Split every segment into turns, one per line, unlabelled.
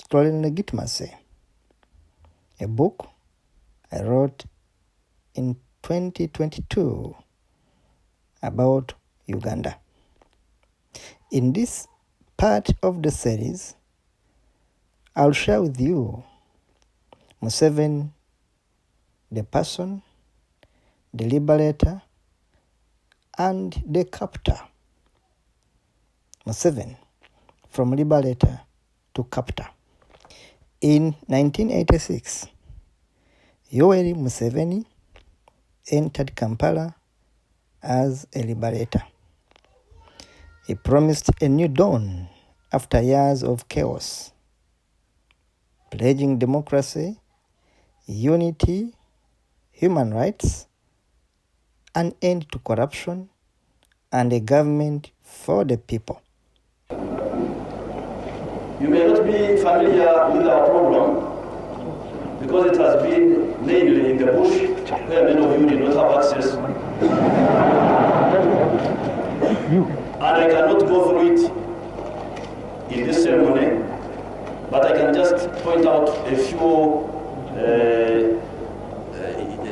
Stolen Legitimacy, a book I wrote in 2022 about Uganda. In this part of the series, I'll share with you Museveni, the person, the liberator, and the captor. Museveni, from liberator to captor. In 1986, Yoweri Museveni entered Kampala as a liberator. He promised a new dawn after years of chaos, pledging democracy, unity, human rights, an end to corruption, and a government for the people.
You may not be familiar with our program because it has been mainly in the bush where many of you did not have access. And I cannot go through it in this ceremony, but I can just point out a few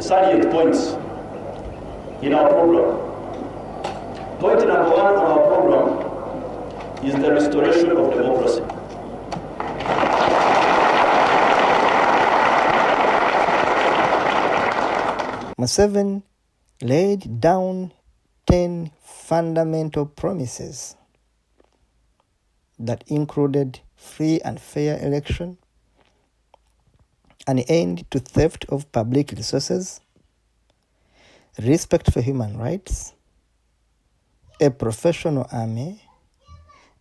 salient points in our program. Point number one on our program is the restoration of democracy.
Museveni laid down 10 fundamental promises that included free and fair election, an end to theft of public resources, respect for human rights, a professional army,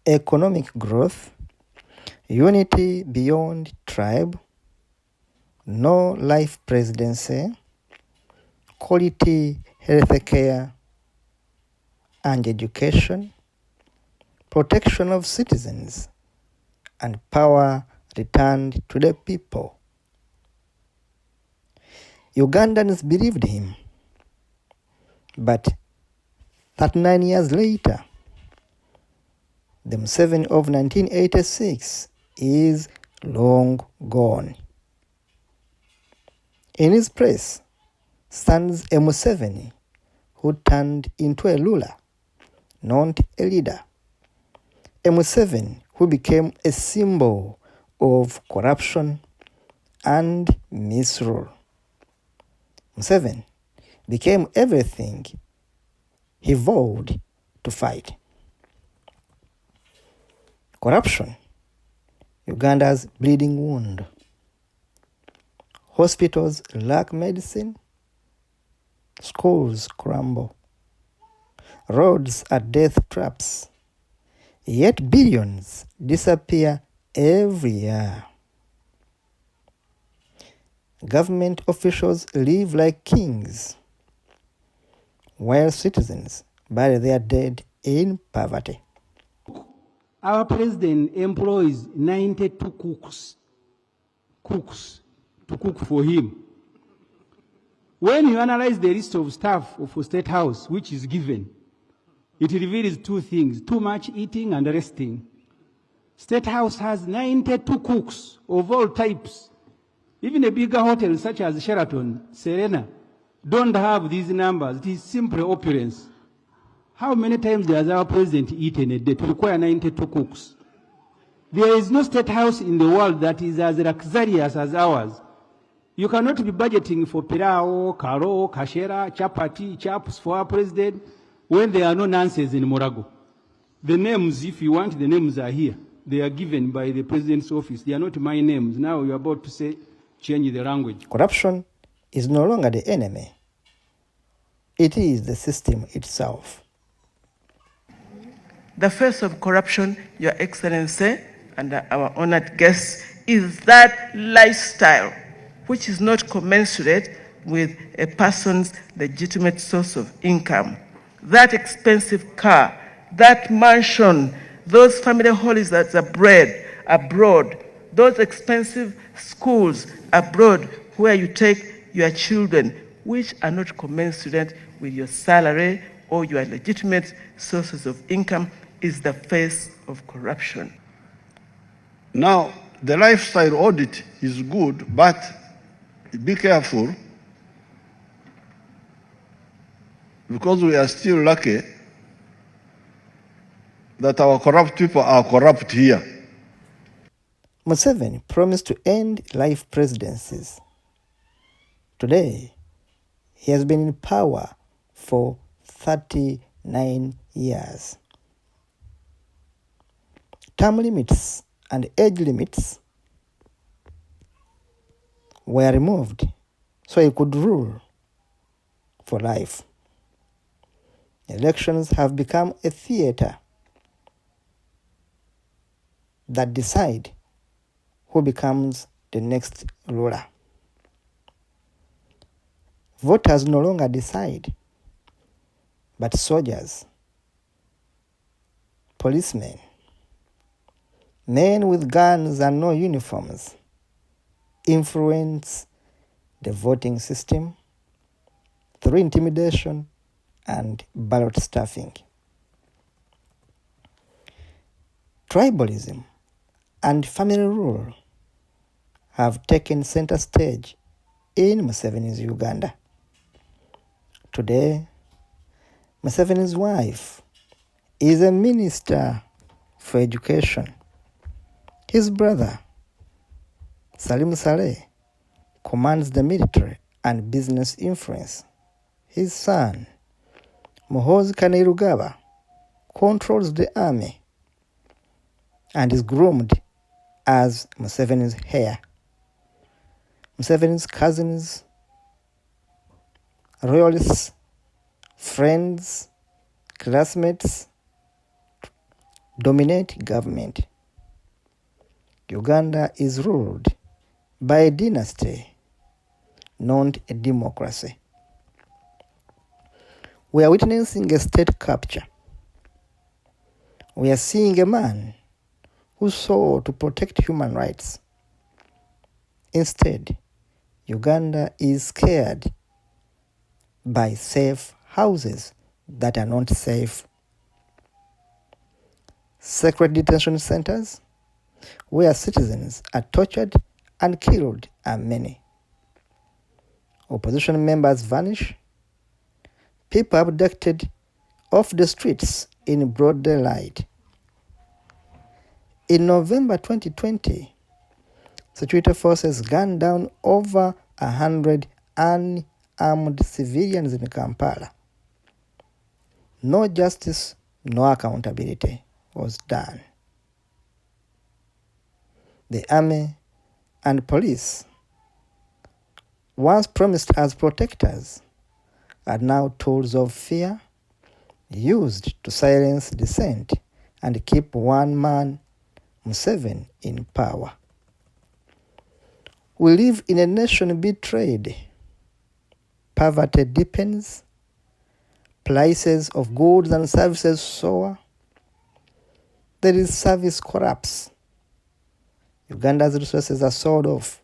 economic growth, unity beyond tribe, no life presidency, quality health care and education, protection of citizens, and power returned to the people. Ugandans believed him, but 39 years later, the Museveni of 1986 is long gone. In his place stands a Museveni who turned into a ruler, not a leader. A Museveni who became a symbol of corruption and misrule. Museveni became everything he vowed to fight. Corruption, Uganda's bleeding wound. Hospitals lack medicine. Schools crumble. Roads are death traps. Yet billions disappear every year. Government officials live like kings, while citizens bury their dead in poverty.
Our president employs 92 cooks to cook for him. When you analyze the list of staff of State House, which is given, it reveals two things: too much eating and resting. State House has 92 cooks of all types. Even a bigger hotel such as Sheraton, Serena, don't have these numbers. It is simply opulence. How many times does our president eat in a day to require 92 cooks? There is no state house in the world that is as luxurious as ours. You cannot be budgeting for pirao, karo, kashera, chapati, chaps for our president when there are no nonsense in Morago. The names, if you want, the names are here. They are given by the president's office. They are not my names. Now you're about to say, change the language.
Corruption is no longer the enemy. It is the system itself.
The face of corruption, Your Excellency, and our honored guests, is that lifestyle which is not commensurate with a person's legitimate source of income. That expensive car, that mansion, those family holidays that are abroad, those expensive schools abroad where you take your children, which are not commensurate with your salary or your legitimate sources of income, is the face of corruption.
Now, the lifestyle audit is good, but be careful, because we are still lucky that our corrupt people are corrupt here.
Museveni promised to end life presidencies. Today, he has been in power for 39 years. Term limits and age limits were removed so he could rule for life. Elections have become a theater that decide who becomes the next ruler. Voters no longer decide, but soldiers, policemen, men with guns and no uniforms influence the voting system through intimidation and ballot stuffing. Tribalism and family rule have taken center stage in Museveni's Uganda. Today, Museveni's wife is a minister for education. His brother, Salim Saleh, commands the military and business influence. His son, Muhoozi Kainerugaba, controls the army and is groomed as Museveni's heir. Museveni's cousins, royalists, friends, classmates dominate government. Uganda is ruled by a dynasty, not a democracy. We are witnessing a state capture. We are seeing a man who sought to protect human rights. Instead, Uganda is scared by safe houses that are not safe. Secret detention centers where citizens are tortured and killed are many. Opposition members vanish. People abducted off the streets in broad daylight. In November 2020, security forces gunned down over 100 unarmed civilians in Kampala. No justice, no accountability was done. The army and police, once promised as protectors, are now tools of fear used to silence dissent and keep one man, Museveni, in power. We live in a nation betrayed. Poverty deepens. Prices of goods and services soar. There is service collapse. Uganda's resources are sold off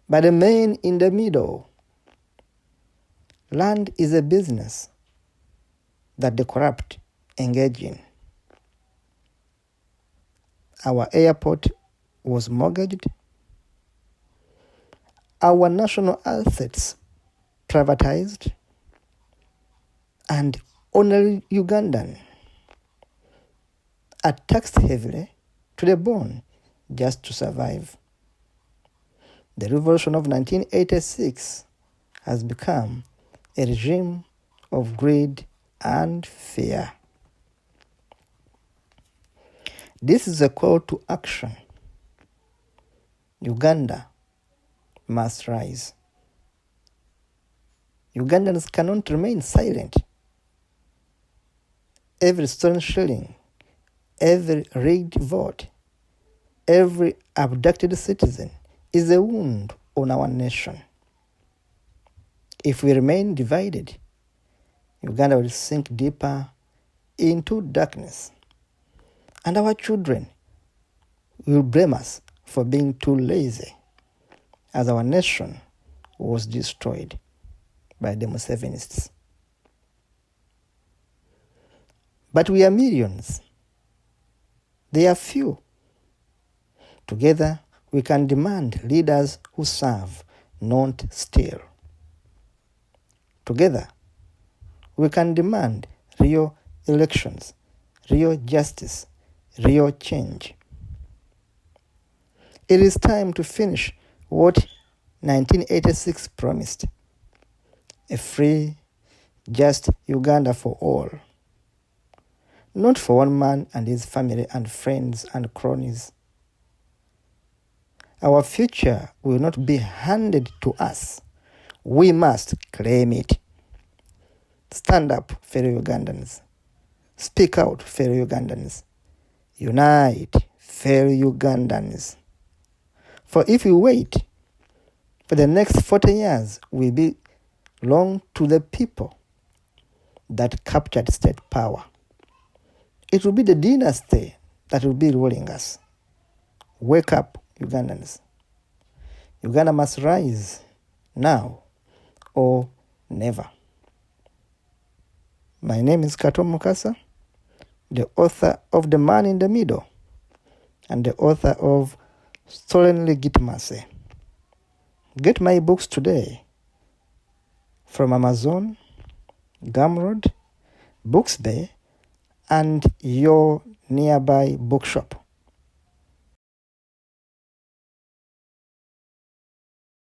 by the men in the middle. Land is a business that the corrupt engage in. Our airport was mortgaged. Our national assets privatized. And only Ugandan are taxed heavily to the bone just to survive. The revolution of 1986 has become a regime of greed and fear. This is a call to action. Uganda must rise. Ugandans cannot remain silent. Every stolen shilling, every rigged vote, every abducted citizen is a wound on our nation. If we remain divided, Uganda will sink deeper into darkness, and our children will blame us for being too lazy, as our nation was destroyed by the MUSEVEN'S. But we are millions. They are few. Together, we can demand leaders who serve, not steal. Together, we can demand real elections, real justice, real change. It is time to finish what 1986 promised: a free, just Uganda for all. Not for one man and his family and friends and cronies. Our future will not be handed to us. We must claim it. Stand up, fellow Ugandans. Speak out, fellow Ugandans. Unite, fellow Ugandans. For if we wait, for the next 40 years will belong to the people that captured state power. It will be the dynasty that will be ruling us. Wake up, Ugandans. Uganda must rise now or never. My name is Kato Mukasa, the author of The Man in the Middle and the author of Stolen Legitimacy. Get my books today from Amazon, Gumroad, Booksbay, and your nearby bookshop.